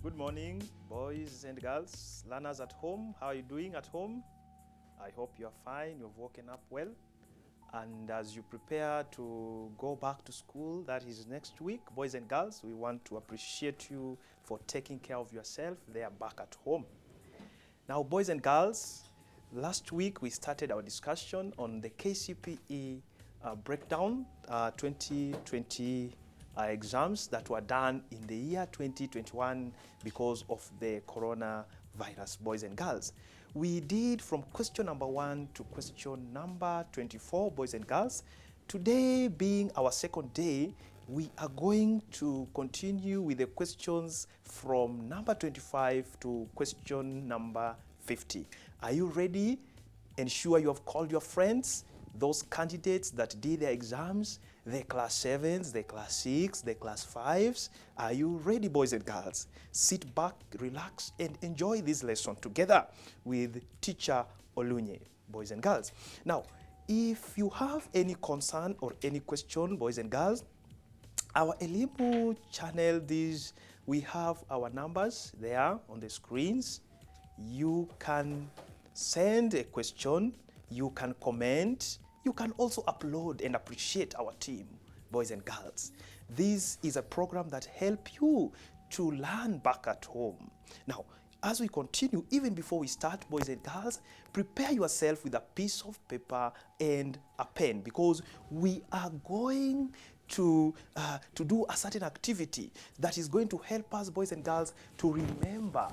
Good morning, boys and girls, learners at home. How are you doing at home? I hope you're fine, you've woken up well. And as you prepare to go back to school, that is next week, boys and girls, we want to appreciate you for taking care of yourself there back at home. Now, boys and girls, last week we started our discussion on the Kcpe breakdown 2020 exams that were done in the year 2021 because of the coronavirus, boys and girls. We did from question number 1 to question number 24, boys and girls. Today being our second day, we are going to continue with the questions from number 25 to question number 50. Are you ready? Ensure you have called your friends, those candidates that did their exams, the class 7s, the class 6, the class 5s. Are you ready, boys and girls? Sit back, relax, and enjoy this lesson together with teacher Olunye, boys and girls. Now, if you have any concern or any question, boys and girls, our Elimu channel, we have our numbers there on the screens. You can send a question, you can comment, you can also upload and appreciate our team, boys and girls. This is a program that helps you to learn back at home. Now, as we continue, even before we start, boys and girls, prepare yourself with a piece of paper and a pen, because we are going to do a certain activity that is going to help us, boys and girls, to remember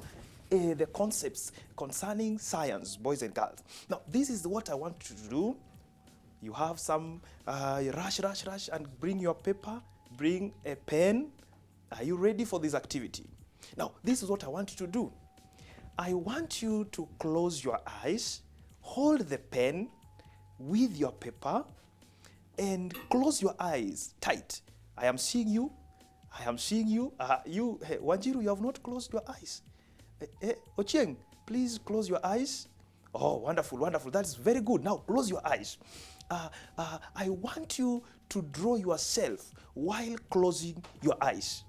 the concepts concerning science, boys and girls. Now, this is what I want you to do. You have some rush, and bring your paper, bring a pen. Are you ready for this activity? Now, this is what I want you to do. I want you to close your eyes, hold the pen with your paper, and close your eyes tight. I am seeing you. I am seeing you. Wanjiru, you have not closed your eyes. Ochieng, please close your eyes. Oh, wonderful, wonderful. That's very good. Now, close your eyes. I want you to draw yourself while closing your eyes.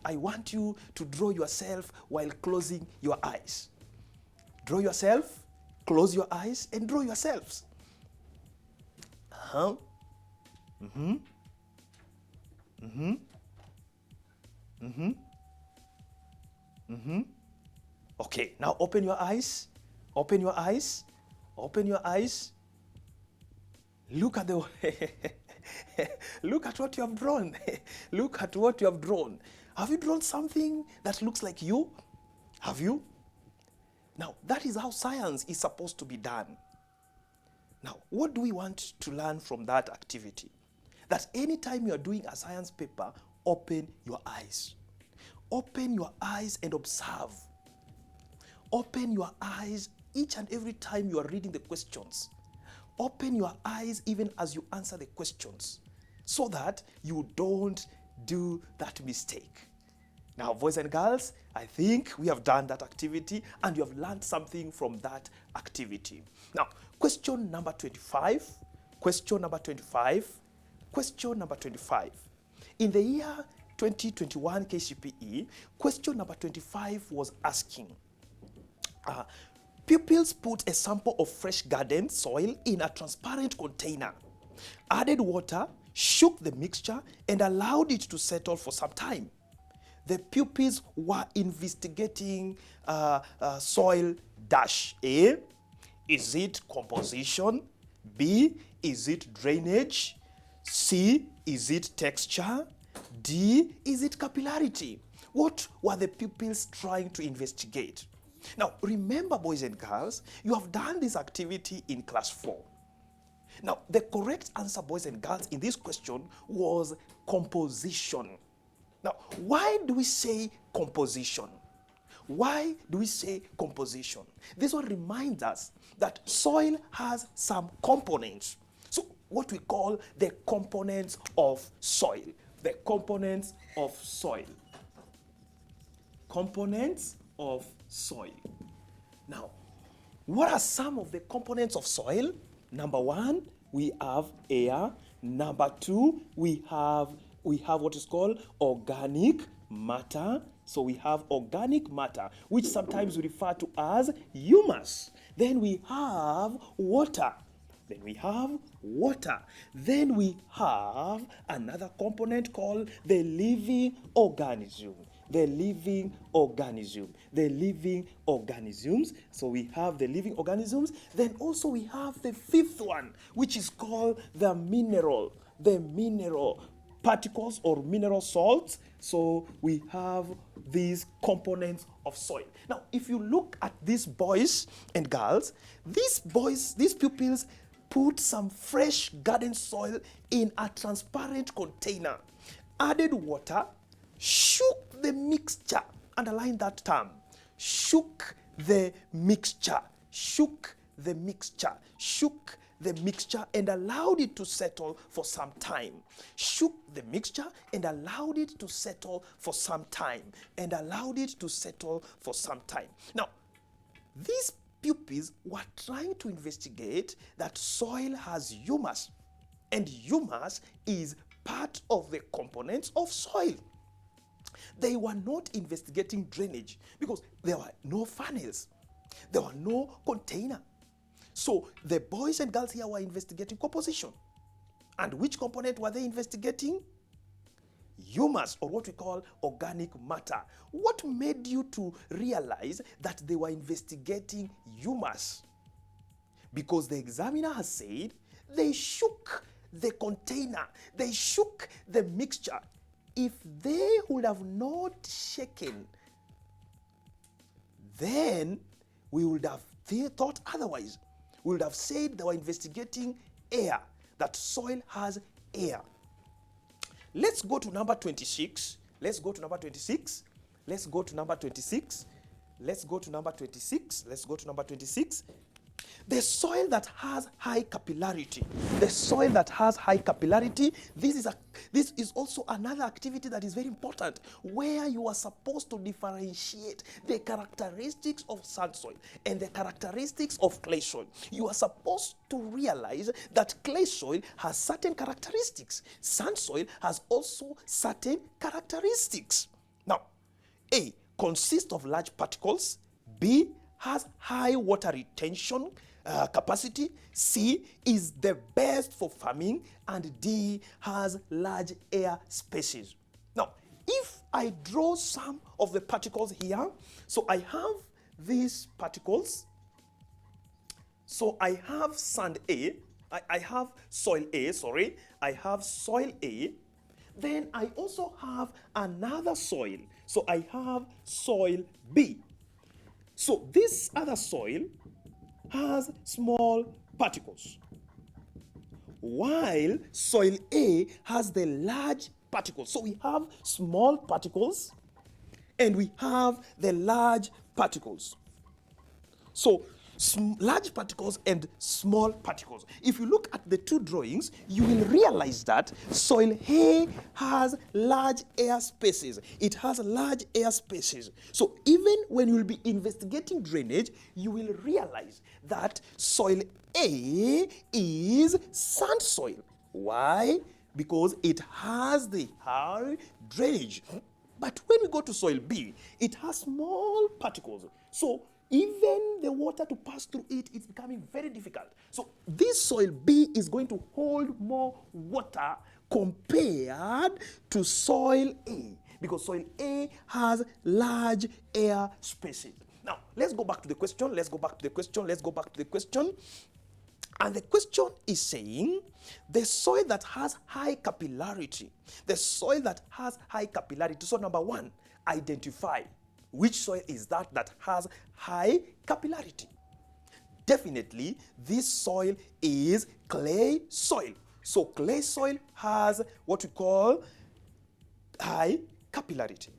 I want you to draw yourself while closing your eyes. Draw yourself, close your eyes, and draw yourselves. Okay, now open your eyes. Open your eyes. Open your eyes. Look at the look at what you have drawn. Look at what you have drawn. Have you drawn something that looks like you? Have you? Now, that is how science is supposed to be done. Now, what do we want to learn from that activity? That anytime you are doing a science paper, open your eyes. Open your eyes and observe. Open your eyes each and every time you are reading the questions. Open your eyes even as you answer the questions, so that you don't do that mistake. Now, boys and girls, I think we have done that activity and you have learned something from that activity. Now, question number 25. Question number 25. Question number 25. In the year 2021 Kcpe, question number 25 was asking, pupils put a sample of fresh garden soil in a transparent container, added water, shook the mixture, and allowed it to settle for some time. The pupils were investigating soil dash. A, is it composition? B, is it drainage? C, is it texture? D, is it capillarity? What were the pupils trying to investigate? Now, remember, boys and girls, you have done this activity in class 4. Now, the correct answer, boys and girls, in this question was composition. Now, why do we say composition? Why do we say composition? This one reminds us that soil has some components. So, what we call the components of soil. The components of soil. Components of soil. Now, what are some of the components of soil? Number 1, we have air. Number 2, we have what is called organic matter. So we have organic matter, which sometimes we refer to as humus. Then we have water. Then we have water. Then we have another component called the living organism. The living organism. The living organisms. So we have the living organisms. Then also we have the fifth one, which is called the mineral. The mineral particles or mineral salts. So we have these components of soil. Now, if you look at these boys and girls, these pupils put some fresh garden soil in a transparent container, added water, shook the mixture, underline that term, shook the mixture, shook the mixture, shook the mixture and allowed it to settle for some time. Shook the mixture and allowed it to settle for some time. And allowed it to settle for some time. Now, these pupils were trying to investigate that soil has humus. And humus is part of the components of soil. They were not investigating drainage because there were no funnels. There were no container. So the boys and girls here were investigating composition. And which component were they investigating? Humus, or what we call organic matter. What made you to realize that they were investigating humus? Because the examiner has said they shook the container, they shook the mixture. If they would have not shaken, then we would have thought otherwise. We would have said they were investigating air, that soil has air. Let's go to number 26. Let's go to number 26. Let's go to number 26. Let's go to number 26. Let's go to number 26. The soil that has high capillarity. The soil that has high capillarity. This is also another activity that is very important, where you are supposed to differentiate the characteristics of sand soil and the characteristics of clay soil. You are supposed to realize that clay soil has certain characteristics. Sand soil has also certain characteristics. Now, A consists of large particles. B has high water retention capacity. C is the best for farming. And D has large air spaces. Now, if I draw some of the particles here, so I have these particles. So I have sand A, I have soil A, sorry. I have soil A. Then I also have another soil. So I have soil B. So this other soil has small particles, while soil A has the large particles. So we have small particles and we have the large particles. So large particles and small particles. If you look at the two drawings, you will realize that soil A has large air spaces. It has large air spaces. So even when you will be investigating drainage, you will realize that soil A is sand soil. Why? Because it has the high drainage. But when we go to soil B, it has small particles. So even the water to pass through it is becoming very difficult. So this soil B is going to hold more water compared to soil A, because soil A has large air spaces. Now, let's go back to the question. Let's go back to the question. Let's go back to the question. And the question is saying the soil that has high capillarity. The soil that has high capillarity. So number one, identify which soil is that has high capillarity. Definitely, this soil is clay soil. So clay soil has what we call high capillarity.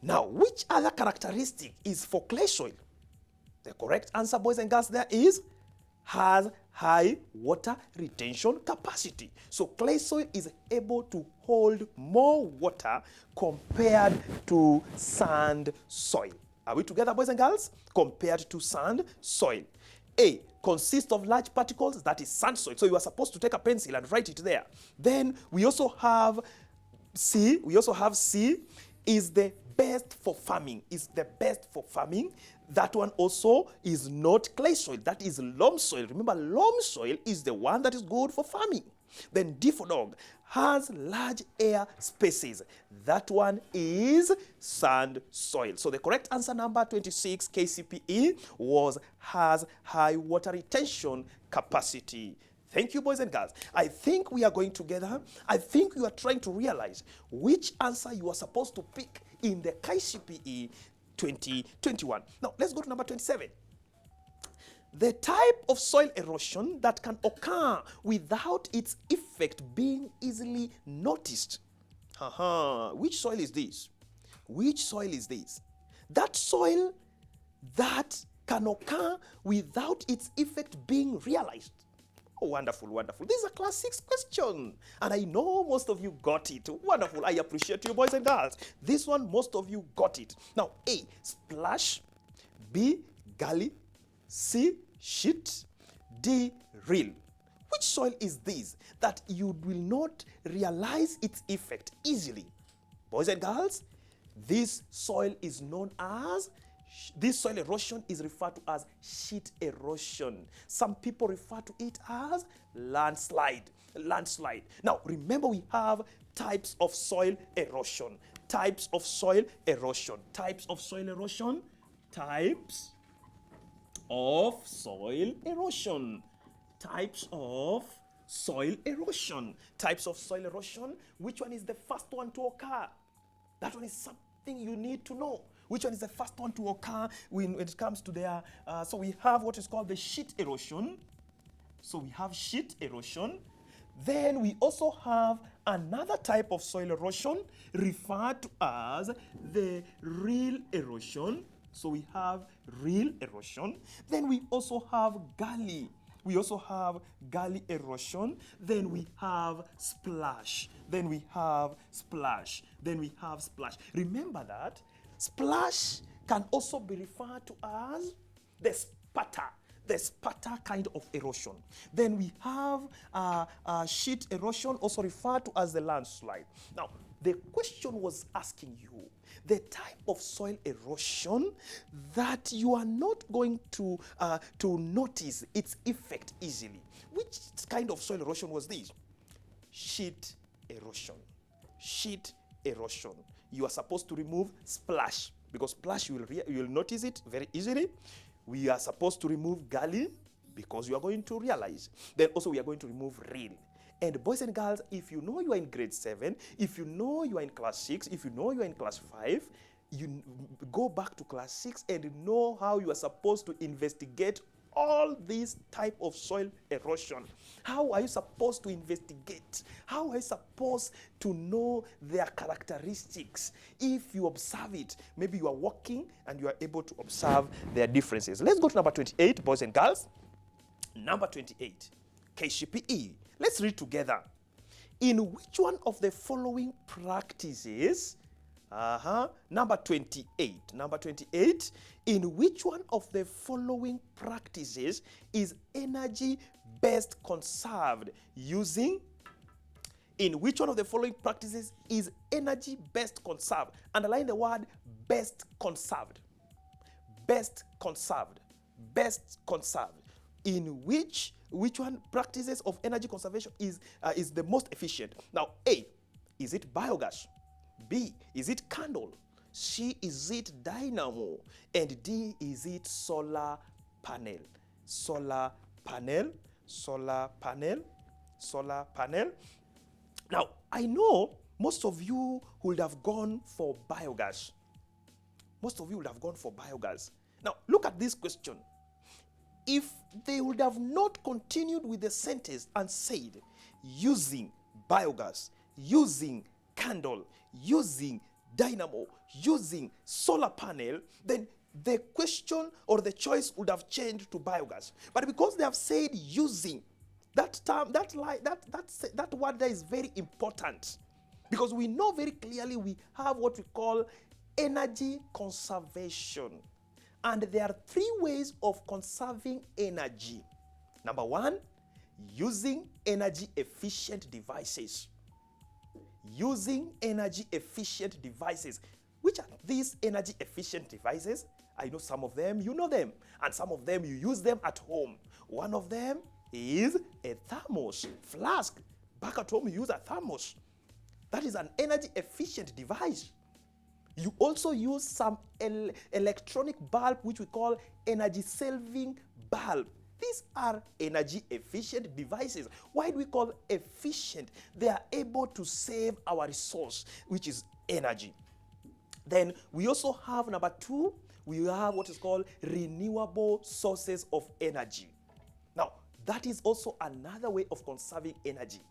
Now, which other characteristic is for clay soil? The correct answer, boys and girls, there is has high water retention capacity. So clay soil is able to hold more water compared to sand soil. Are we together, boys and girls? Compared to sand soil. A consists of large particles, that is sand soil. So you are supposed to take a pencil and write it there. Then we also have C. is the best for farming. Is the best for farming. That one also is not clay soil. That is loam soil. Remember, loam soil is the one that is good for farming. Then D for dog has large air spaces. That one is sand soil. So the correct answer, number 26, Kcpe, was has high water retention capacity. Thank you, boys and girls. I think we are going together. I think you are trying to realize which answer you are supposed to pick in the Kcpe 2021. Now, let's go to number 27. The type of soil erosion that can occur without its effect being easily noticed. Which soil is this? Which soil is this? That soil that can occur without its effect being realized. Oh, wonderful, wonderful. This is a class 6 question. And I know most of you got it. Wonderful. I appreciate you, boys and girls. This one, most of you got it. Now, A, splash. B, gully. C, sheet. D, reel. Which soil is this that you will not realize its effect easily? Boys and girls, this soil is known as, this soil erosion is referred to as sheet erosion. Some people refer to it as landslide. Landslide. Now, remember, we have types of soil erosion. Types of soil erosion. Types of soil erosion. Types of soil erosion. Types of soil erosion. Types of soil erosion. Which one is the first one to occur? That one is something you need to know. Which one is the first one to occur when it comes to their, so we have what is called the sheet erosion. So we have sheet erosion. Then we also have another type of soil erosion referred to as the reel erosion. So we have reel erosion. Then we also have gully. We also have gully erosion. Then we have splash. Then we have splash. Then we have splash. Remember that splash can also be referred to as the spatter kind of erosion. Then we have sheet erosion, also referred to as the landslide. Now, the question was asking you the type of soil erosion that you are not going to notice its effect easily. Which kind of soil erosion was this? Sheet erosion. Sheet erosion. You are supposed to remove splash, because splash you will notice it very easily. We are supposed to remove gully, because you are going to realize. Then also we are going to remove reel. And boys and girls, if you know you are in grade 7, if you know you are in class 6, if you know you are in class 5, you go back to class 6 and know how you are supposed to investigate all these type of soil erosion. How are you supposed to investigate? How are you supposed to know their characteristics? If you observe it, maybe you are walking and you are able to observe their differences. Let's go to number 28, boys and girls. Number 28, Kcpe. Let's read together. In which one of the following practices, number 28, in which one of the following practices is energy best conserved using, in which one of the following practices is energy best conserved? Underline the word best conserved. Best conserved. Best conserved. In which one practices of energy conservation is the most efficient? Now, A, is it biogas? B, is it candle? C, is it dynamo? And D, is it solar panel? Solar panel, solar panel, solar panel. Now, I know most of you would have gone for biogas. Most of you would have gone for biogas. Now, look at this question. If they would have not continued with the sentence and said, using biogas, using candle, using dynamo, using solar panel, then the question or the choice would have changed to biogas. But because they have said using, that term, that word there is very important, because we know very clearly we have what we call energy conservation. And there are 3 ways of conserving energy. Number 1, using energy efficient devices. using energy efficient devices. Which are these energy efficient devices? I know some of them, you know them, and some of them you use them at home. One of them is a thermos, flask. Back at home you use a thermos. That is an energy efficient device. You also use some electronic bulb which we call energy saving bulb. These are energy efficient devices. Why do we call efficient? They are able to save our resource, which is energy. Then we also have number 2, we have what is called renewable sources of energy. Now, that is also another way of conserving energy.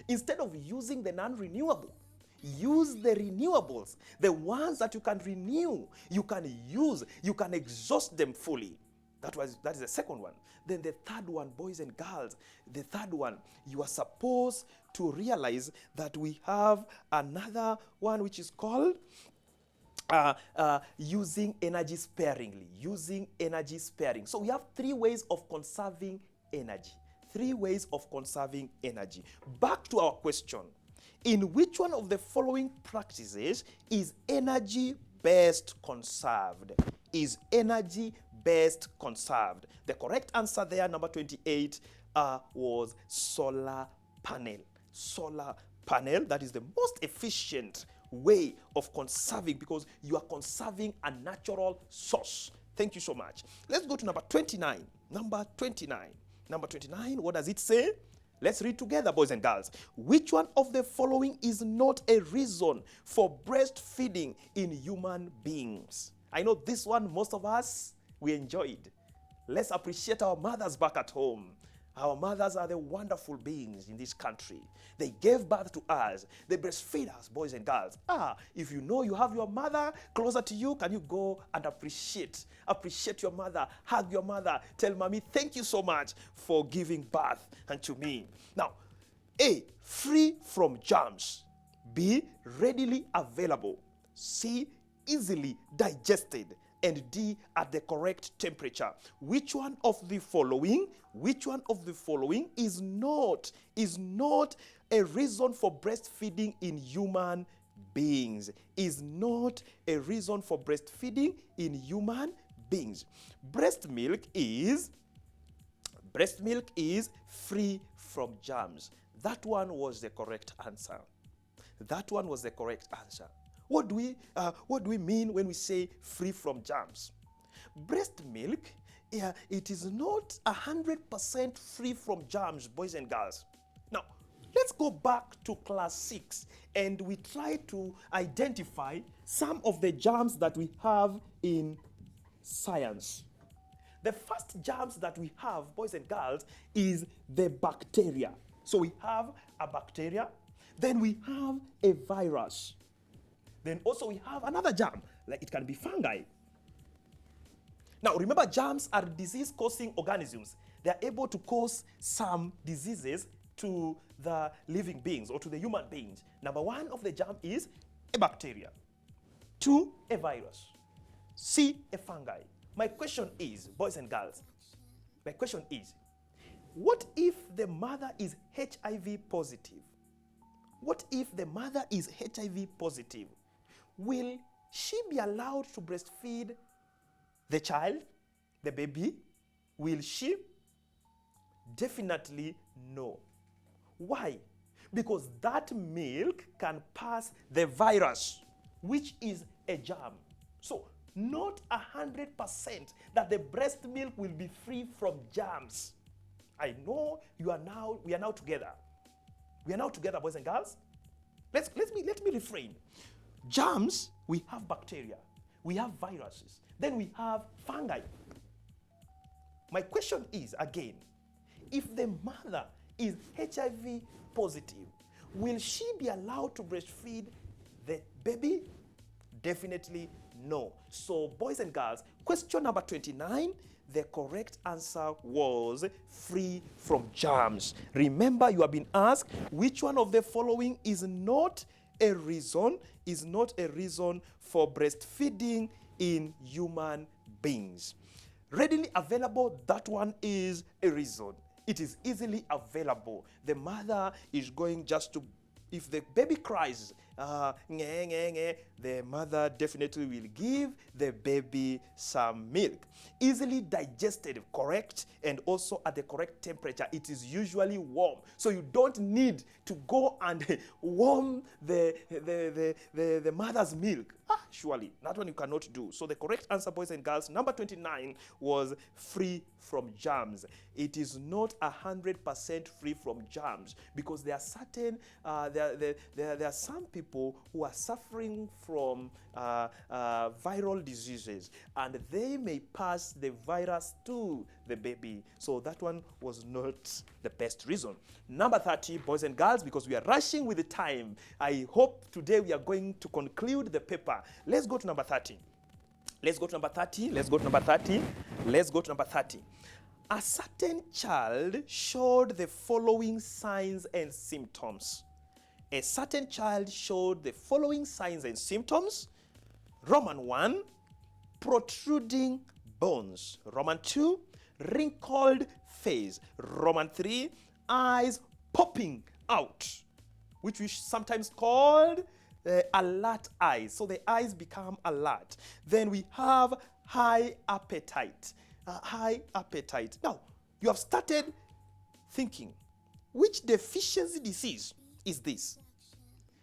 Instead of using the non-renewable, use the renewables, the ones that you can renew, you can use, you can exhaust them fully. That is the second one. Then the third one, boys and girls, the third one, you are supposed to realize that we have another one which is called using energy sparingly. Using energy sparing. So we have 3 ways of conserving energy. 3 ways of conserving energy. Back to our question. In which one of the following practices is energy best conserved? Is energy best conserved? The correct answer there, number 28, was solar panel. Solar panel, that is the most efficient way of conserving because you are conserving a natural source. Thank you so much. Let's go to number 29. Number 29. Number 29, what does it say? Let's read together, boys and girls. Which one of the following is not a reason for breastfeeding in human beings? I know this one, most of us, we enjoyed. Let's appreciate our mothers back at home. Our mothers are the wonderful beings in this country. They gave birth to us. They breastfeed us, boys and girls. If you know you have your mother closer to you, can you go and appreciate your mother, hug your mother, tell mommy, thank you so much for giving birth unto me. Now, A, free from germs. B, readily available. C, easily digested. And D, at the correct temperature. Which one of the following is not a reason for breastfeeding in human beings? Is not a reason for breastfeeding in human beings. Breast milk is free from germs. That one was the correct answer. That one was the correct answer. What do we mean when we say free from germs? Breast milk, it is not 100% free from germs, boys and girls. Now, let's go back to class 6 and we try to identify some of the germs that we have in science. The first germs that we have, boys and girls, is the bacteria. So we have a bacteria, then we have a virus. Then also we have another germ, like it can be fungi. Now remember, germs are disease-causing organisms. They are able to cause some diseases to the living beings or to the human beings. Number 1 of the germ is a bacteria. 2, a virus. C, a fungi. My question is, boys and girls, my question is, what if the mother is HIV positive? What if the mother is HIV positive? Will she be allowed to breastfeed the child, the baby? Will she? Definitely no. Why? Because that milk can pass the virus, which is a germ. So, not 100% that the breast milk will be free from germs. I know we are now together. We are now together, boys and girls. Let me refrain. Germs, we have bacteria, we have viruses, then we have fungi. My question is, again, if the mother is HIV positive, will she be allowed to breastfeed the baby? Definitely no. So, boys and girls, question number 29, the correct answer was free from germs. Remember, you have been asked which one of the following is not a reason for breastfeeding in human beings. Readily available, that one is a reason. It is easily available. The mother is going just to If the baby cries, nye, nye, nye, the mother definitely will give the baby some milk. Easily digested, correct, and also at the correct temperature. It is usually warm, so you don't need to go and warm the mother's milk. Surely, that one you cannot do. So the correct answer, boys and girls, number 29 was free from germs. It is not 100% free from germs, because there are certain, there are some people who are suffering from viral diseases, and they may pass the virus to the baby. So that one was not the best reason. Number 30, boys and girls, because we are rushing with the time, I hope today we are going to conclude the paper. Let's go to number 30. Let's go to number 30. Let's go to number 30. Let's go to number 30. A certain child showed the following signs and symptoms. A certain child showed the following signs and symptoms. Roman 1, protruding bones. Roman 2, wrinkled face. Roman 3, eyes popping out, which we sometimes called alert eyes. So the eyes become alert. Then we have high appetite. High appetite. Now, you have started thinking, which deficiency disease is this?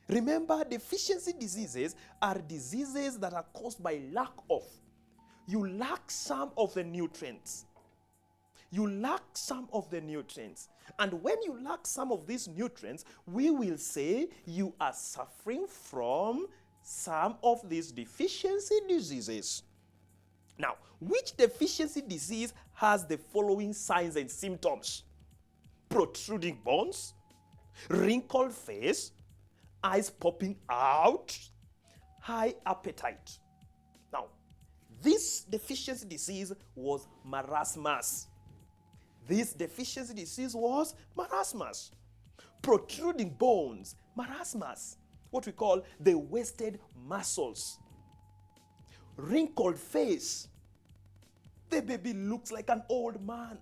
Remember, deficiency diseases are diseases that are caused by lack of. You lack some of the nutrients. You lack some of the nutrients. And when you lack some of these nutrients, we will say you are suffering from some of these deficiency diseases. Now, which deficiency disease has the following signs and symptoms? Protruding bones, wrinkled face, eyes popping out, high appetite. Now, this deficiency disease was marasmus. This deficiency disease was marasmus. Protruding bones, marasmus. What we call the wasted muscles. Wrinkled face. The baby looks like an old man.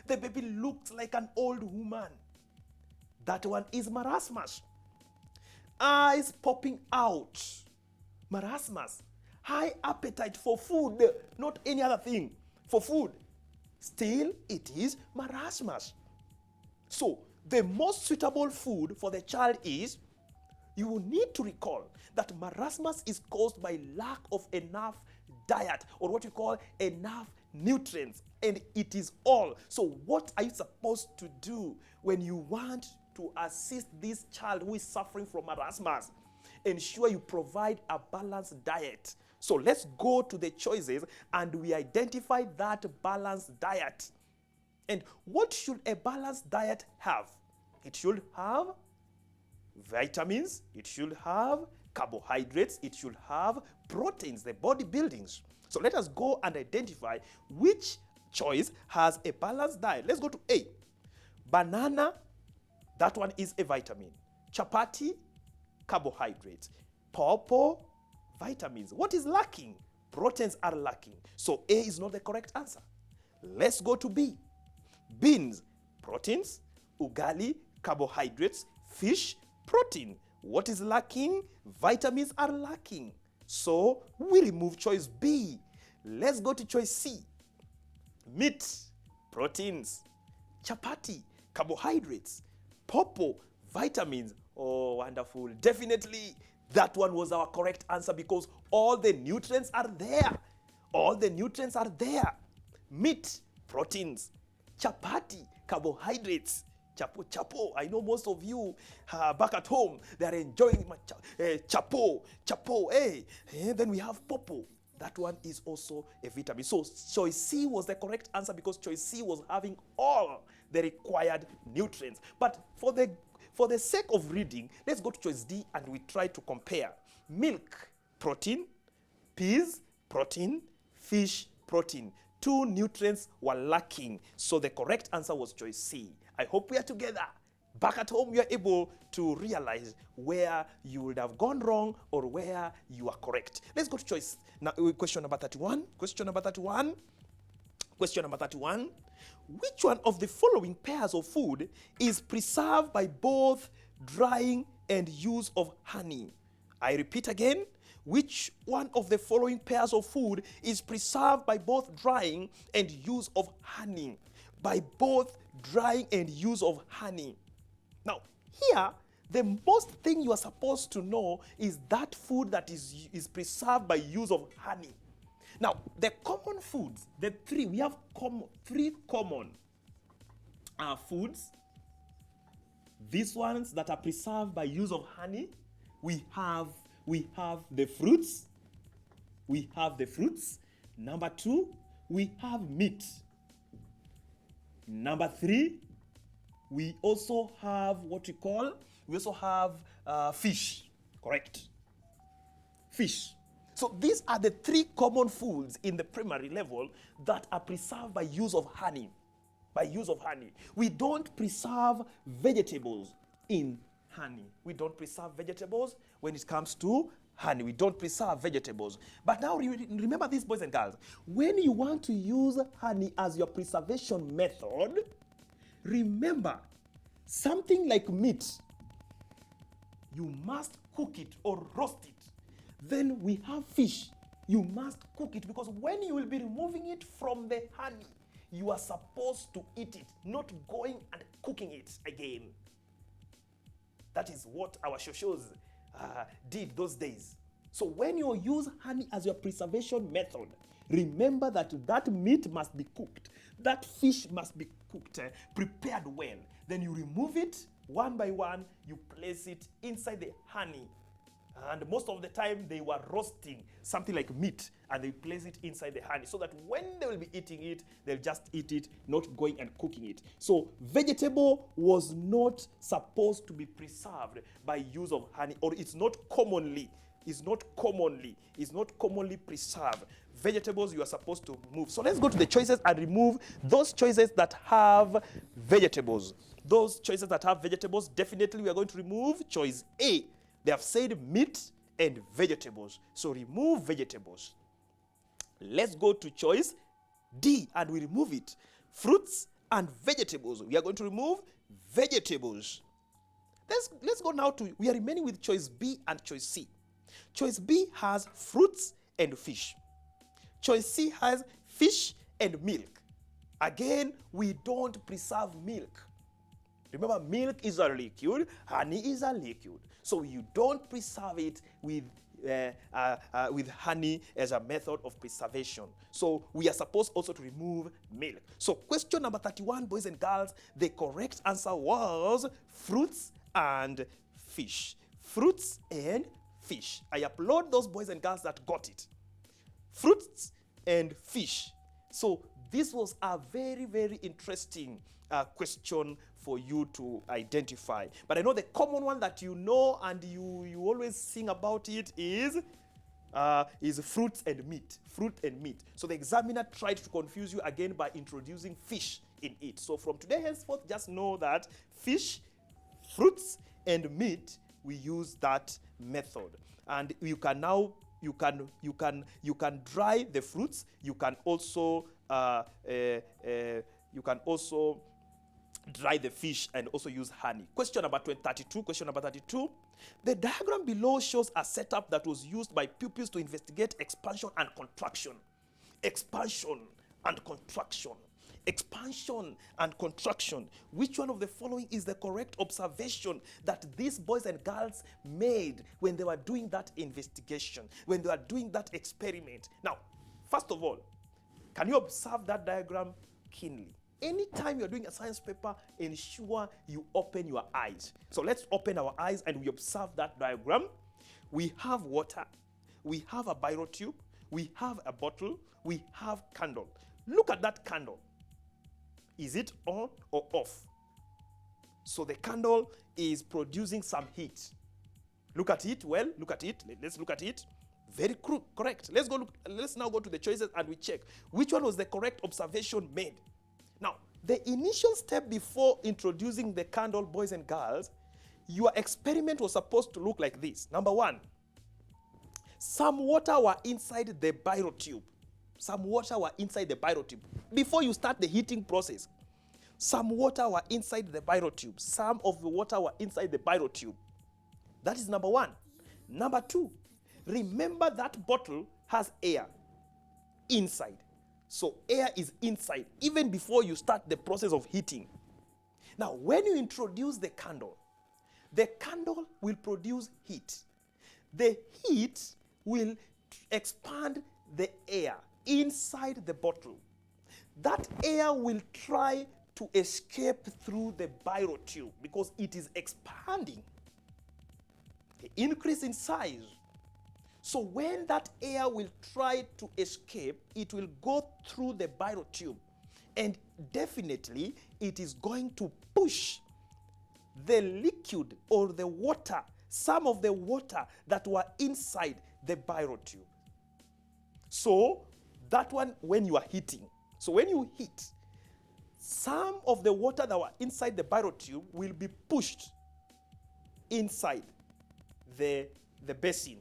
The baby looks like an old woman. That one is marasmus. Eyes popping out. Marasmus. High appetite for food, not any other thing. For food. Still, it is marasmus. So, the most suitable food for the child is, you will need to recall that marasmus is caused by lack of enough diet, or what you call enough nutrients, and it is all. So what are you supposed to do when you want to assist this child who is suffering from marasmus? Ensure you provide a balanced diet. So let's go to the choices and we identify that balanced diet. And what should a balanced diet have? It should have vitamins, it should have carbohydrates, it should have proteins, the body buildings. So let us go and identify which choice has a balanced diet. Let's go to A. Banana, that one is a vitamin. Chapati, carbohydrates. Pawpaw, vitamins. What is lacking? Proteins are lacking. So A is not the correct answer. Let's go to B. Beans, proteins. Ugali, carbohydrates. Fish, protein. What is lacking? Vitamins are lacking. So we remove choice B. Let's go to choice C. Meat, proteins. Chapati, carbohydrates. Pawpaw, vitamins. Oh, wonderful. Definitely that one was our correct answer because all the nutrients are there. All the nutrients are there. Meat, proteins. Chapati, carbohydrates. Chapo. I know most of you back at home, they are enjoying my chapo. Then we have pawpaw. That one is also a vitamin. So choice C was the correct answer because choice C was having all the required nutrients. But for the sake of reading, let's go to choice D and we try to compare. Milk, protein. Peas, protein. Fish, protein. 2 nutrients were lacking. So the correct answer was choice C. I hope we are together. Back at home, you are able to realize where you would have gone wrong or where you are correct. Let's go to choice. Now, question number 31. Question number 31. Which one of the following pairs of food is preserved by both drying and use of honey. I repeat again, which one of the following pairs of food is preserved by both drying and use of honey? By both drying and use of honey. Now, here, the most thing you are supposed to know is that food that is preserved by use of honey. Now, the common foods, we have three common foods. These ones that are preserved by use of honey, we have the fruits. We have the fruits. Number 2, we have meat. Number 3, we also have fish. Correct? Fish. So these are the 3 common foods in the primary level that are preserved by use of honey. By use of honey. We don't preserve vegetables in honey. We don't preserve vegetables when it comes to honey. We don't preserve vegetables. But now remember this, boys and girls. When you want to use honey as your preservation method, remember, something like meat, you must cook it or roast it. Then we have fish. You must cook it, because when you will be removing it from the honey, you are supposed to eat it, not going and cooking it again. That is what our shoshos did those days. So when you use honey as your preservation method, remember that meat must be cooked. That fish must be cooked, prepared well. Then you remove it one by one, you place it inside the honey. And most of the time they were roasting something like meat, and they place it inside the honey, so that when they will be eating it, they'll just eat it, not going and cooking it. So vegetable was not supposed to be preserved by use of honey, or it's not commonly preserved. Vegetables you are supposed to remove. So let's go to the choices and remove those choices that have vegetables. Those choices that have vegetables, definitely we are going to remove choice A. They have said meat and vegetables. So remove vegetables. Let's go to choice D and we remove it. Fruits and vegetables. We are going to remove vegetables. Let's go now to, we are remaining with choice B and choice C. Choice B has fruits and fish. Choice C has fish and milk. Again, we don't preserve milk. Remember, milk is a liquid, honey is a liquid. So you don't preserve it with honey as a method of preservation. So we are supposed also to remove milk. So question number 31, boys and girls, the correct answer was fruits and fish. Fruits and fish. I applaud those boys and girls that got it. Fruits and fish. So this was a very, very interesting question for you to identify. But I know the common one that you know and you always sing about it is fruits and meat. Fruit and meat. So the examiner tried to confuse you again by introducing fish in it. So from today henceforth, just know that fish, fruits, and meat, we use that method. And you can now you can dry the fruits. You can also dry the fish and also use honey. Question number 32. Question number 32. The diagram below shows a setup that was used by pupils to investigate expansion and contraction. Expansion and contraction. Expansion and contraction. Which one of the following is the correct observation that these boys and girls made when they were doing that investigation, when they were doing that experiment? Now, first of all, can you observe that diagram keenly? Anytime you're doing a science paper, ensure you open your eyes. So let's open our eyes and we observe that diagram. We have water, we have a biro tube, we have a bottle, we have candle. Look at that candle. Is it on or off? So the candle is producing some heat. Look at it. Well, look at it. Let's look at it. Very correct. Let's now go to the choices and we check which one was the correct observation made. Now, the initial step before introducing the candle, boys and girls, your experiment was supposed to look like this. Number 1, some water were inside the biro tube. Some water were inside the biro tube. Before you start the heating process, some water were inside the biro tube. Some of the water were inside the biro tube. That is number one. Number two, remember that bottle has air inside. So air is inside even before you start the process of heating. Now, when you introduce the candle will produce heat. The heat will expand the air inside the bottle. That air will try to escape through the birotube because it is expanding. The increase in size. So when that air will try to escape, it will go through the birotube, and definitely it is going to push the liquid or the water, some of the water that were inside the birotube. So that one, when you are heating, so when you heat, some of the water that were inside the birotube will be pushed inside the basin.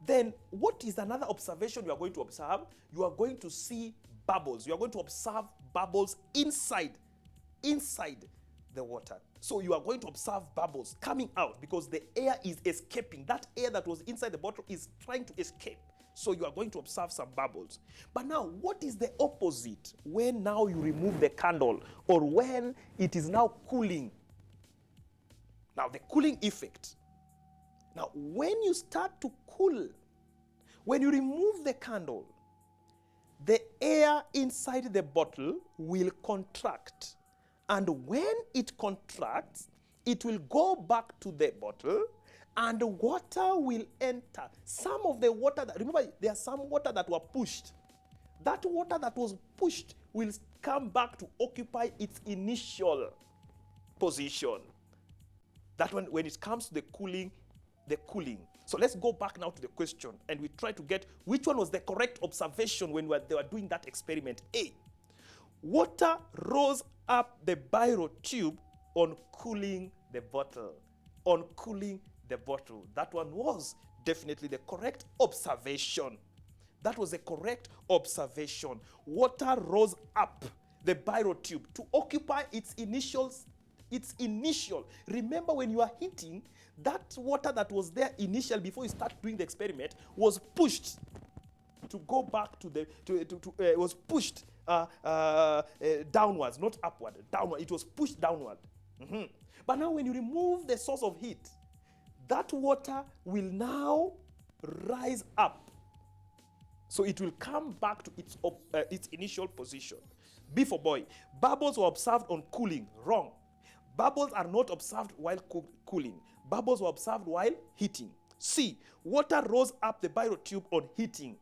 Then what is another observation you are going to observe? You are going to see bubbles. You are going to observe bubbles inside the water. So you are going to observe bubbles coming out because the air is escaping. That air that was inside the bottle is trying to escape. So you are going to observe some bubbles. But now, what is the opposite when now you remove the candle or when it is now cooling? Now, the cooling effect. Now, when you start to cool, when you remove the candle, the air inside the bottle will contract. And when it contracts, it will go back to the bottle and water will enter. Some of the water, remember, there are some water that were pushed. That water that was pushed will come back to occupy its initial position. That one, when it comes to the cooling. So let's go back now to the question and we try to get which one was the correct observation when they were doing that experiment. A, water rose up the birotube on cooling the bottle. On cooling the bottle. That one was definitely the correct observation. That was the correct observation. Water rose up the birotube to occupy its initial. Remember, when you are heating, that water that was there initial before you start doing the experiment was pushed to go back to the was pushed downwards, not upward, downward. It was pushed downward. But now when you remove the source of heat, that water will now rise up. So it will come back to its initial position. B for boy. Bubbles were observed on cooling. Wrong. Bubbles are not observed while cooling. Bubbles were observed while heating. C. Water rose up the birotube on heating.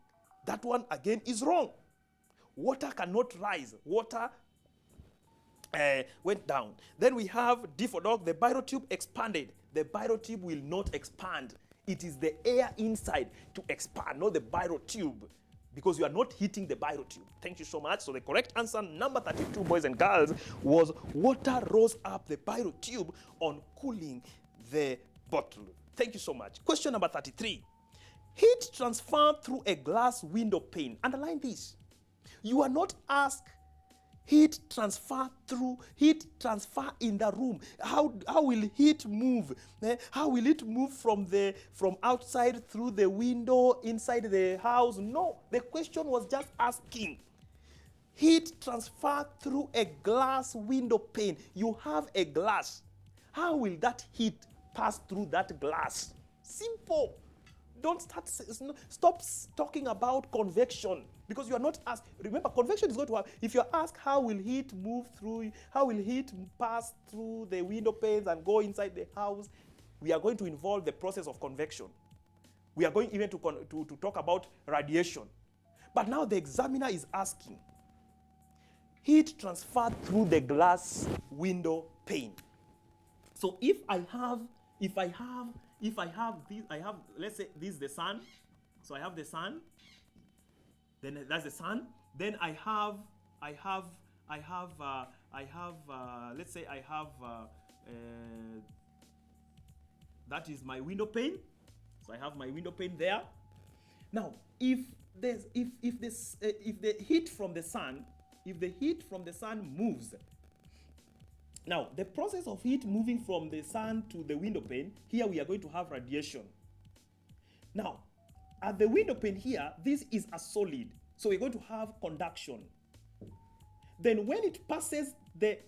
That one again is wrong. Water cannot rise. Water went down. Then we have D for dog. The birotube expanded. The birotube will not expand. It is the air inside to expand, not the birotube, because you are not heating the birotube. Thank you so much. So the correct answer, number 32, boys and girls, was water rose up the birotube on cooling the bottle. Thank you so much. Question number 33. Heat transfer through a glass window pane. Underline this. You are not asked heat transfer in the room. How will heat move? How will it move from outside through the window inside the house? No, the question was just asking. Heat transfer through a glass window pane. You have a glass. How will that heat pass through that glass? Simple. Don't stop talking about convection, because you are not asked. Remember, convection is going to happen. If you're asked how will heat move through, how will heat pass through the window panes and go inside the house, we are going to involve the process of convection. We are going even to talk about radiation. But now the examiner is asking, heat transferred through the glass window pane. So if I have this, let's say this is the sun. So I have the sun. Then that's the sun. Then let's say I have that is my window pane. So I have my window pane there. Now, if the heat from the sun moves, Now, the process of heat moving from the sun to the window pane, here we are going to have radiation. Now, at the window pane here, this is a solid. So we're going to have conduction. Then when it passes the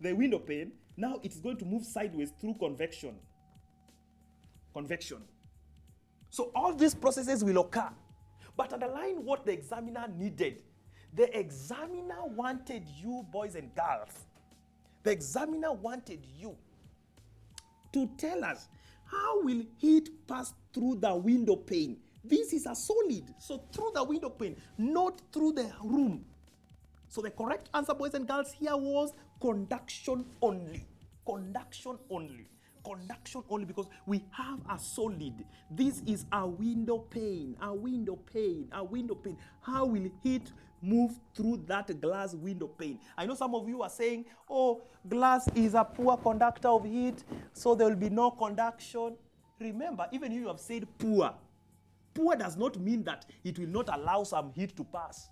window pane, now it is going to move sideways through convection. Convection. So all these processes will occur. But underline what the examiner needed. The examiner wanted you, boys and girls. The examiner wanted you to tell us, how will heat pass through the window pane? This is a solid, so through the window pane, not through the room. So the correct answer, boys and girls, here was conduction only. Conduction only. Conduction only, because we have a solid. This is a window pane, a window pane, a window pane. How will heat move through that glass window pane? I know some of you are saying, oh, glass is a poor conductor of heat, so there will be no conduction. Remember, even if you have said poor, poor does not mean that it will not allow some heat to pass.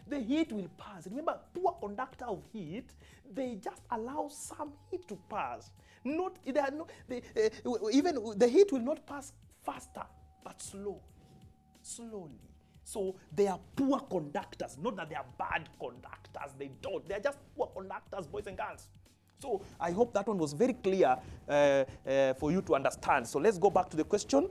The heat will pass. Remember, poor conductor of heat, they just allow some heat to pass. Not, even the heat will not pass faster, but slowly. So they are poor conductors, not that they are bad conductors. They don't. They are just poor conductors, boys and girls. So I hope that one was very clear for you to understand. So let's go back to the question.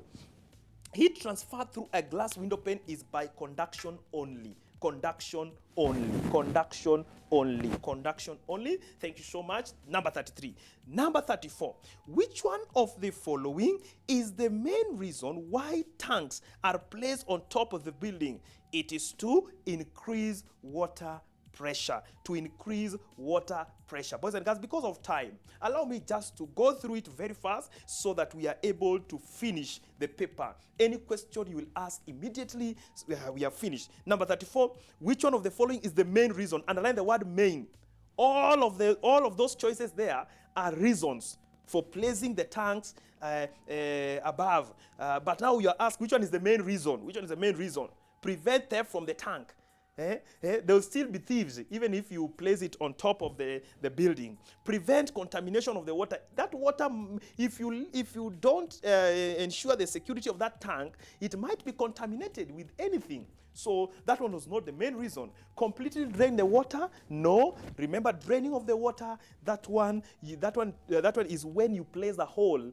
Heat transferred through a glass window pane is by conduction only. Conduction only. Conduction only. Conduction only. Thank you so much. Number 33. Number 34. Which one of the following is the main reason why tanks are placed on top of the building? It is to increase water pressure. To increase water pressure. Boys and girls, because of time, allow me just to go through it very fast so that we are able to finish the paper. Any question you will ask immediately, we are finished. Number 34, which one of the following is the main reason? Underline the word main. All of those choices there are reasons for placing the tanks above. But now you are asked, which one is the main reason? Which one is the main reason? Prevent theft from the tank. There will still be thieves even if you place it on top of the building. Prevent contamination of the water. That water, if you don't ensure the security of that tank, it might be contaminated with anything. So that one was not the main reason. Completely drain the water? No. Remember, draining of the water, that one is when you place a hole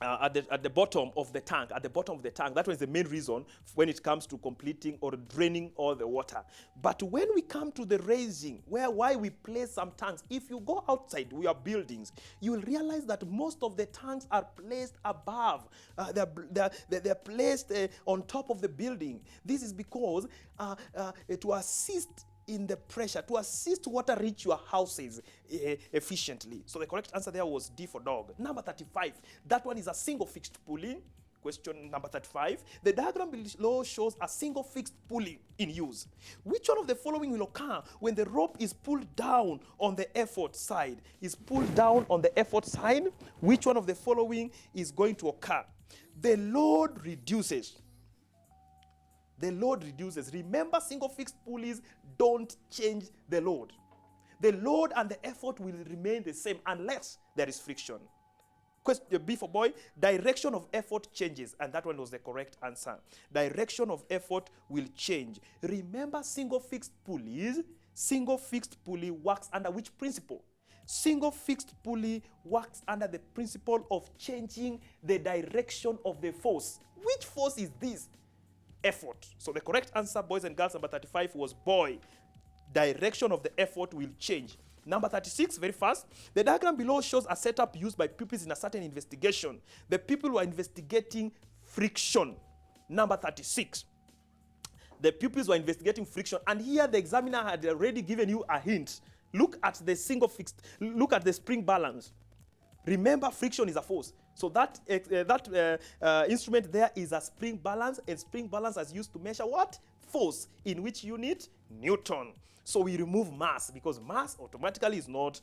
at the bottom of the tank, That was the main reason when it comes to completing or draining all the water. But when we come to the raising, why we place some tanks, if you go outside your buildings, you will realize that most of the tanks are placed above. They're placed on top of the building. This is because to assist in the pressure, to assist water reach your houses efficiently. So the correct answer there was D for dog. Number 35, that one is a single fixed pulley. Question number 35. The diagram below shows a single fixed pulley in use. Which one of the following will occur when the rope is pulled down on the effort side? Is pulled down on the effort side? Which one of the following is going to occur? The load reduces. The load reduces. Remember, single fixed pulleys don't change the load. The load and the effort will remain the same unless there is friction. Question B for boy, direction of effort changes, and that one was the correct answer. Direction of effort will change. Remember, single fixed pulley works under which principle? Single fixed pulley works under the principle of changing the direction of the force. Which force is this? Effort. So the correct answer, boys and girls, number 35 was boy. Direction of the effort will change. Number 36, very fast. The diagram below shows a setup used by pupils in a certain investigation. The people were investigating friction. Number 36. The pupils were investigating friction, and here the examiner had already given you a hint. Look at the look at the spring balance. Remember, friction is a force. So that instrument there is a spring balance, and spring balance is used to measure what? Force. In which unit? Newton. So we remove mass, because mass automatically is not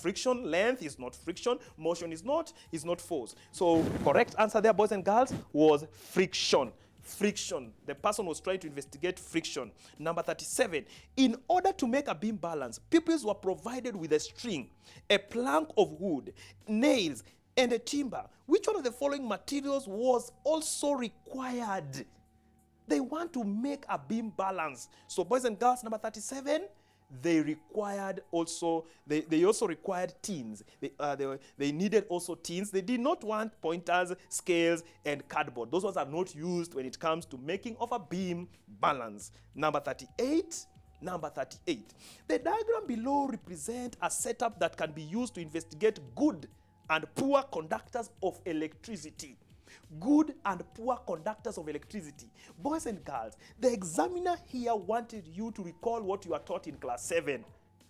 friction, length is not friction, motion is not force. So correct answer there, boys and girls, was friction. friction. The person was trying to investigate friction. Number 37, in order to make a beam balance, pupils were provided with a string, a plank of wood, nails, and a timber. Which one of the following materials was also required? They want to make a beam balance. So boys and girls, number 37, they required also, they also required tins. They needed also tins. They did not want pointers, scales, and cardboard. Those ones are not used when it comes to making of a beam balance. Number 38. The diagram below represents a setup that can be used to investigate good and poor conductors of electricity. Good and poor conductors of electricity. Boys and girls, the examiner here wanted you to recall what you are taught in class 7.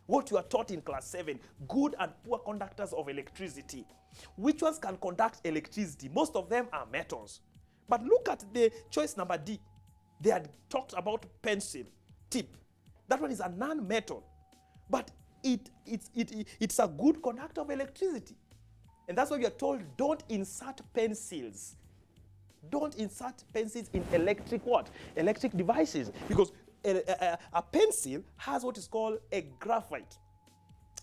What you are taught in class 7. Good and poor conductors of electricity. Which ones can conduct electricity? Most of them are metals. But look at the choice number D. They had talked about pencil tip. That one is a non-metal. But it's a good conductor of electricity. And that's why we are told, don't insert pencils. Don't insert pencils in electric what? Electric devices. Because a pencil has what is called a graphite.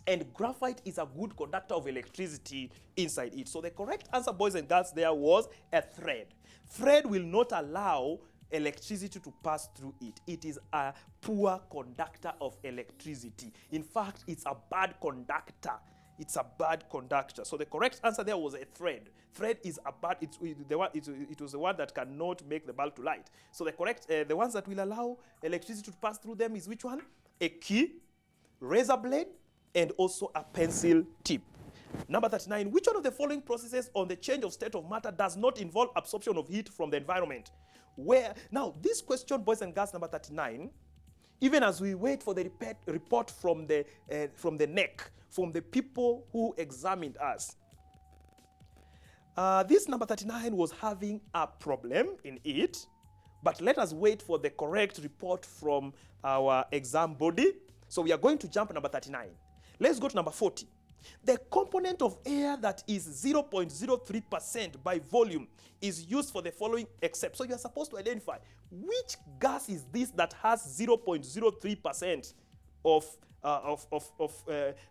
And graphite is a good conductor of electricity inside it. So the correct answer, boys and girls, there was a thread. Thread will not allow electricity to pass through it. It is a poor conductor of electricity. In fact, it's a bad conductor. It's a bad conductor. So the correct answer there was a thread. Thread is a bad, it was the one that cannot make the bulb to light. So the correct, the ones that will allow electricity to pass through them is which one? A key, razor blade, and also a pencil tip. Number 39, which one of the following processes on the change of state of matter does not involve absorption of heat from the environment? Now, this question, boys and girls, number 39, even as we wait for the report from the neck, from the people who examined us, this number 39 was having a problem in it, but let us wait for the correct report from our exam body. So we are going to jump number 39. Let's go to number 40. The component of air that is 0.03% by volume is used for the following except. So you are supposed to identify which gas is this that has 0.03%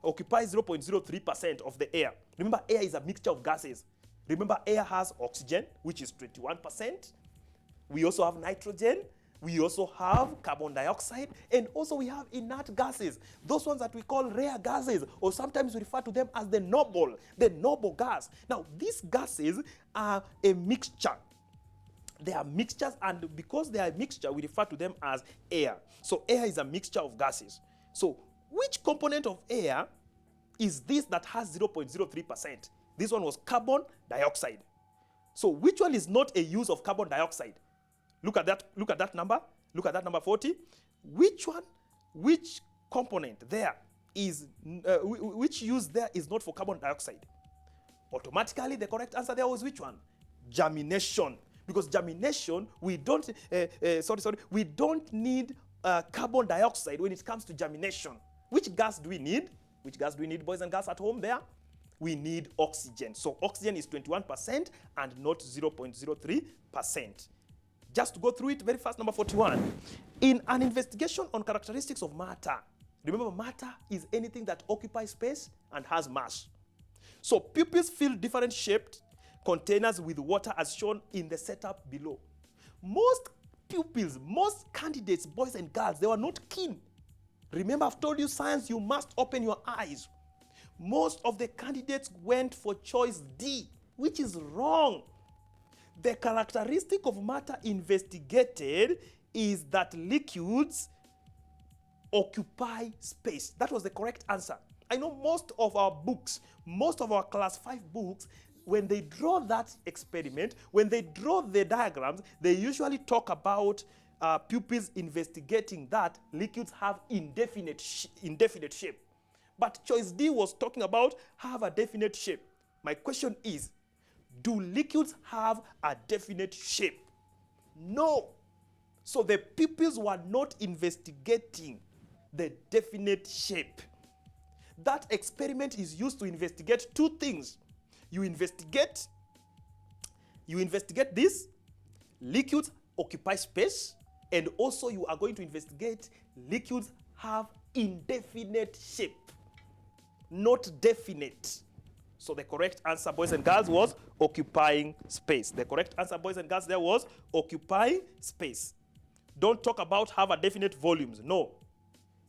occupies 0.03% of the air. Remember, air is a mixture of gases. Remember, air has oxygen, which is 21%. We also have nitrogen. We also have carbon dioxide, and also we have inert gases. Those ones that we call rare gases, or sometimes we refer to them as the noble gas. Now, these gases are a mixture. They are mixtures, and because they are a mixture, we refer to them as air. So air is a mixture of gases. So which component of air is this that has 0.03%? This one was carbon dioxide. So which one is not a use of carbon dioxide? Look at that number. Look at that number 40. Which component there is, which use there is not for carbon dioxide? Automatically, the correct answer there was which one? Germination. Because germination, we don't need carbon dioxide when it comes to germination. Which gas do we need? Which gas do we need, boys and girls at home there? We need oxygen. So oxygen is 21% and not 0.03%. Just to go through it very fast, number 41. In an investigation on characteristics of matter, remember, matter is anything that occupies space and has mass. So pupils fill different shaped containers with water as shown in the setup below. Most pupils, most candidates, boys and girls, they were not keen. Remember, I've told you science, you must open your eyes. Most of the candidates went for choice D, which is wrong. The characteristic of matter investigated is that liquids occupy space. That was the correct answer. I know most of our books, most of our class 5 books, when they draw that experiment, when they draw the diagrams, they usually talk about pupils investigating that liquids have indefinite shape. But choice D was talking about have a definite shape. My question is, do liquids have a definite shape? No. So the pupils were not investigating the definite shape. That experiment is used to investigate two things. You investigate this, liquids occupy space, and also you are going to investigate liquids have indefinite shape, not definite. So the correct answer, boys and girls, was occupying space. The correct answer, boys and girls, there was occupying space. Don't talk about have a definite volumes. No.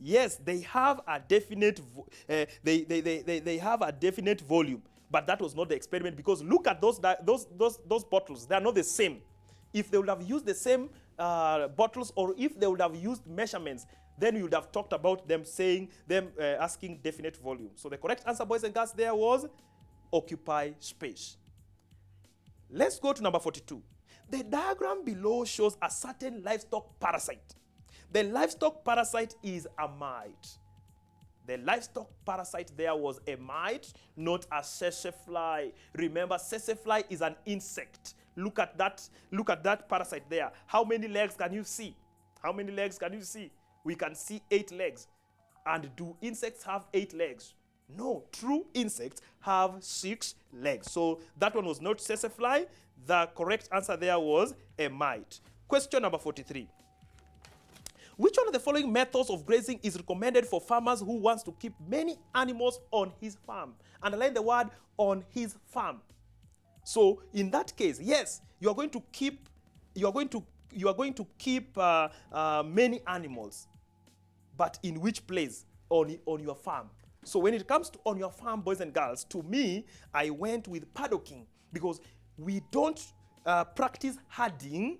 Yes, they have a definite they have a definite volume, but that was not the experiment, because look at those bottles. They are not the same. If they would have used the same bottles, or if they would have used measurements, then you would have talked about them asking definite volume. So the correct answer, boys and girls, there was occupy space. Let's go to number 42. The diagram below shows a certain livestock parasite. The livestock parasite is a mite. The livestock parasite there was a mite, not a tsetse fly. Remember, tsetse fly is an insect. Look at that parasite there. How many legs can you see? How many legs can you see? We can see 8 legs. And do insects have 8 legs? No, true insects have 6 legs. So that one was not tsetse fly. The correct answer there was a mite. Question number 43. Which one of the following methods of grazing is recommended for farmers who wants to keep many animals on his farm? Underline the word on his farm. So in that case, yes, you are going to keep many animals, but in which place on your farm? So when it comes to on your farm, boys and girls, to me, I went with paddocking, because we don't practice herding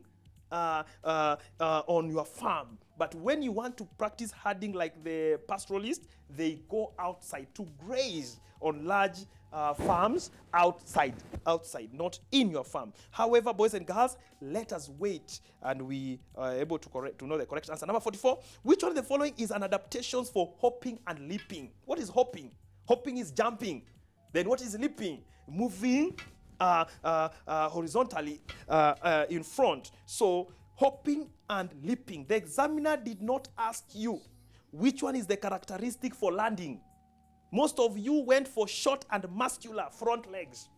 on your farm. But when you want to practice herding like the pastoralists, they go outside to graze on large farms outside, not in your farm. However, boys and girls, let us wait and we are able to know the correct answer. Number 44, which one of the following is an adaptations for hopping and leaping? What is hopping? Hopping is jumping. Then what is leaping? Moving horizontally in front. So hopping and leaping. The examiner did not ask you which one is the characteristic for landing. Most of you went for short and muscular front legs.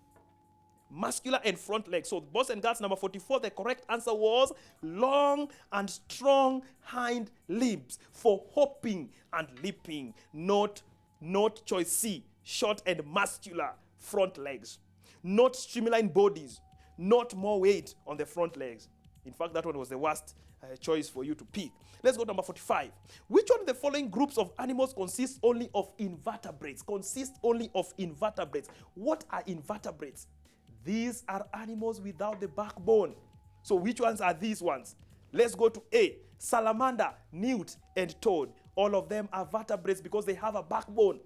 Muscular and front legs. So boys and girls, number 44, the correct answer was long and strong hind limbs for hopping and leaping. Not choice C, short and muscular front legs. Not streamline bodies. Not more weight on the front legs. In fact, that one was the worst choice for you to pick. Let's go to number 45. Which one of the following groups of animals consists only of invertebrates? Consists only of invertebrates. What are invertebrates? These are animals without the backbone. So which ones are these ones? Let's go to A. Salamander, newt, and toad. All of them are vertebrates because they have a backbone.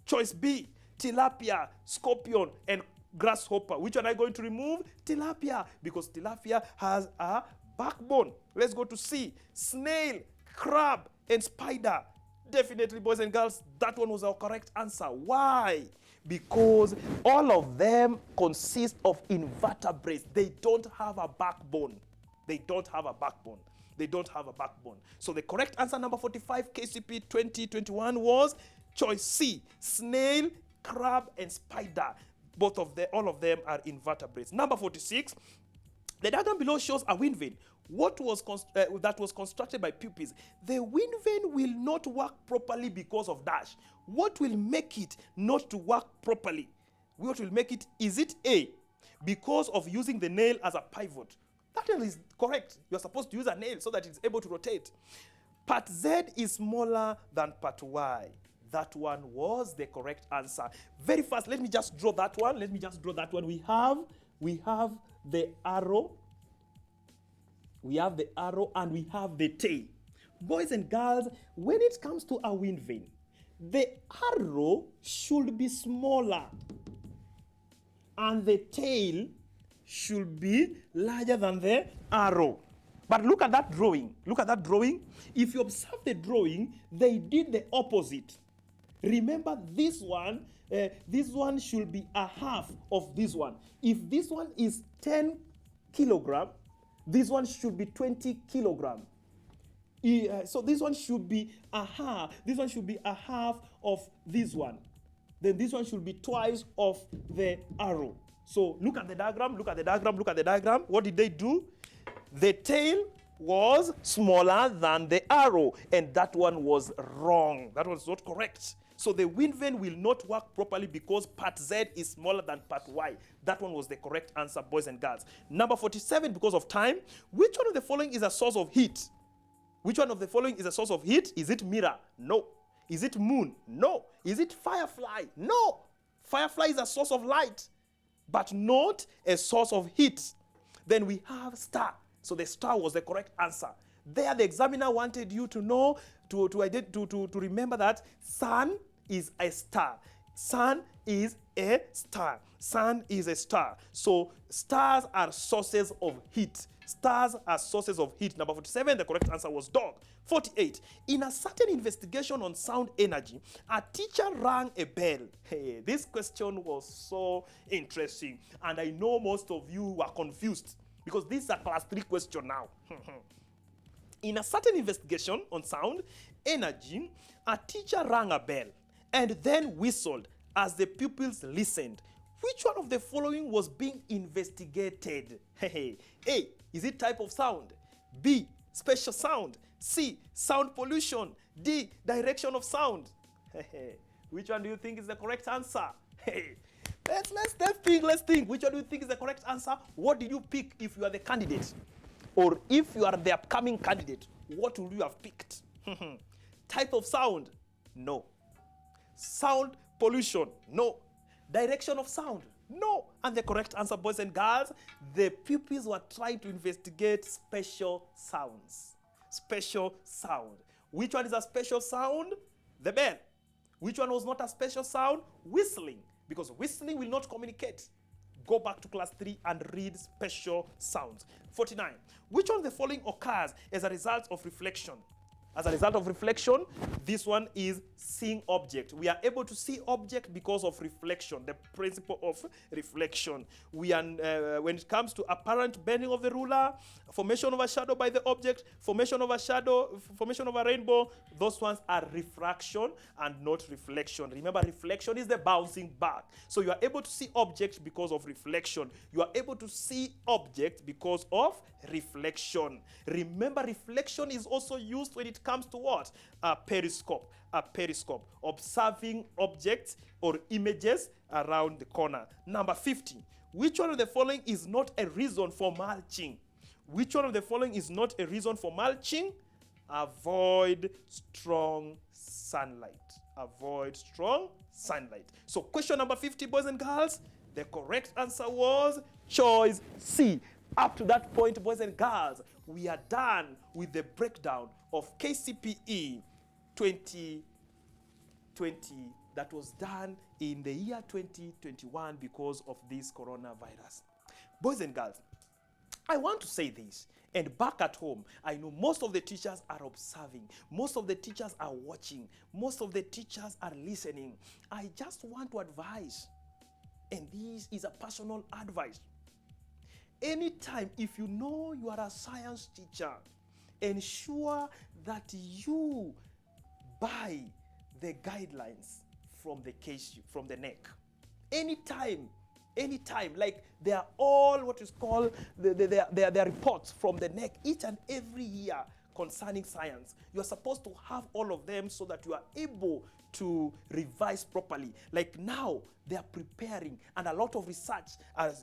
Choice B. Tilapia, scorpion, and grasshopper. Which one are you going to remove? Tilapia, because tilapia has a backbone. Let's go to C. Snail, crab, and spider. Definitely, boys and girls, that one was our correct answer. Why? Because all of them consist of invertebrates. They don't have a backbone. They don't have a backbone. They don't have a backbone. So the correct answer, number 45, Kcpe 2021, was choice C. Snail, crab, and spider. All of them are invertebrates. Number 46, the diagram below shows a wind vane. What was that was constructed by pupils? The wind vane will not work properly because of dash. What will make it not to work properly? What will make it? Is it A, because of using the nail as a pivot? That is correct. You're supposed to use a nail so that it's able to rotate. Part Z is smaller than part Y. That one was the correct answer. Very fast, let me just draw that one. We have the arrow. We have the arrow and we have the tail. Boys and girls, when it comes to a wind vane, the arrow should be smaller and the tail should be larger than the arrow. But look at that drawing. If you observe the drawing, they did the opposite. Remember, this one should be a half of this one. If this one is 10 kilogram, this one should be 20 kilogram. So this one should be a half. This one should be a half of this one. Then this one should be twice of the arrow. So look at the diagram. What did they do? The tail was smaller than the arrow, and that one was wrong. That was not correct. So the wind vane will not work properly because part Z is smaller than part Y. That one was the correct answer, boys and girls. Number 47, because of time, which one of the following is a source of heat? Which one of the following is a source of heat? Is it mirror? No. Is it moon? No. Is it firefly? No. Firefly is a source of light, but not a source of heat. Then we have star. So the star was the correct answer. There, the examiner wanted you to know, to remember that sun is a star. Sun is a star. Sun is a star. So stars are sources of heat. Stars are sources of heat. Number 47, the correct answer was dog. 48, in a certain investigation on sound energy, a teacher rang a bell. Hey, this question was so interesting, and I know most of you were confused because this is a class 3 question now. In a certain investigation on sound energy, a teacher rang a bell and then whistled as the pupils listened. Which one of the following was being investigated? A, is it type of sound? B, special sound? C, sound pollution? D, direction of sound? Which one do you think is the correct answer? Let's think. Which one do you think is the correct answer? What did you pick if you are the candidate? Or if you are the upcoming candidate, what would you have picked? Type of sound? No. Sound pollution? No. Direction of sound? No. And the correct answer, boys and girls, the pupils were trying to investigate special sounds. Special sound. Which one is a special sound? The bell. Which one was not a special sound? Whistling. Because whistling will not communicate. Go back to class 3 and read special sounds. 49. Which one of the following occurs as a result of reflection? As a result of reflection, this one is seeing object. We are able to see object because of reflection, the principle of reflection. We are, when it comes to apparent bending of the ruler, formation of a shadow by the object, formation of a shadow, formation of a rainbow, those ones are refraction and not reflection. Remember, reflection is the bouncing back. So you are able to see object because of reflection. You are able to see object because of reflection. Remember, reflection is also used when it comes to what? A periscope. A periscope. Observing objects or images around the corner. Number 50. Which one of the following is not a reason for mulching? Which one of the following is not a reason for mulching? Avoid strong sunlight. Avoid strong sunlight. So question number 50, boys and girls, the correct answer was choice C. Up to that point, boys and girls, we are done with the breakdown of Kcpe 2020 that was done in the year 2021 because of this coronavirus. Boys and girls, I want to say this, and back at home, I know most of the teachers are observing, most of the teachers are watching, most of the teachers are listening. I just want to advise, and this is a personal advice. Anytime, if you know you are a science teacher, ensure that you buy the guidelines from the case, from the NEC. Anytime, like they are all what is called, they are reports from the NEC each and every year concerning science. You are supposed to have all of them so that you are able to revise properly. Like now, they are preparing, and a lot of research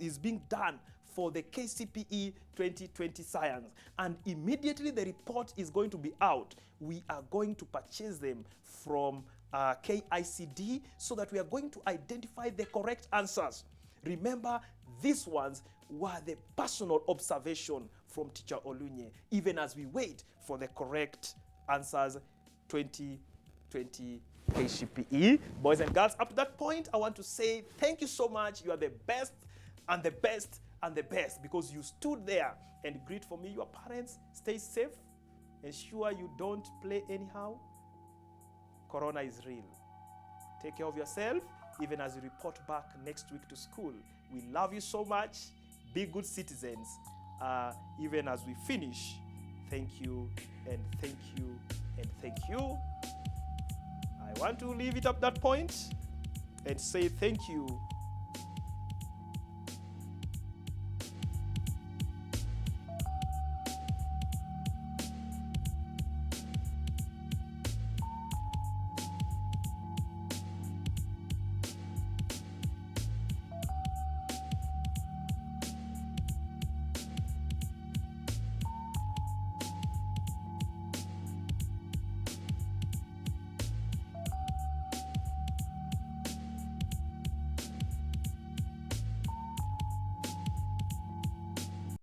is being done for the Kcpe 2020 science, and immediately the report is going to be out. We are going to purchase them from KICD so that we are going to identify the correct answers. Remember, these ones were the personal observation from teacher Olunye, even as we wait for the correct answers 2020 Kcpe. Boys and girls, up to that point, I want to say thank you so much. You are the best and the best and the best, because you stood there and greet for me your parents. Stay safe. Ensure you don't play anyhow. Corona is real. Take care of yourself, even as you report back next week to school. We love you so much. Be good citizens. Even as we finish, thank you and thank you and thank you. I want to leave it up that point and say thank you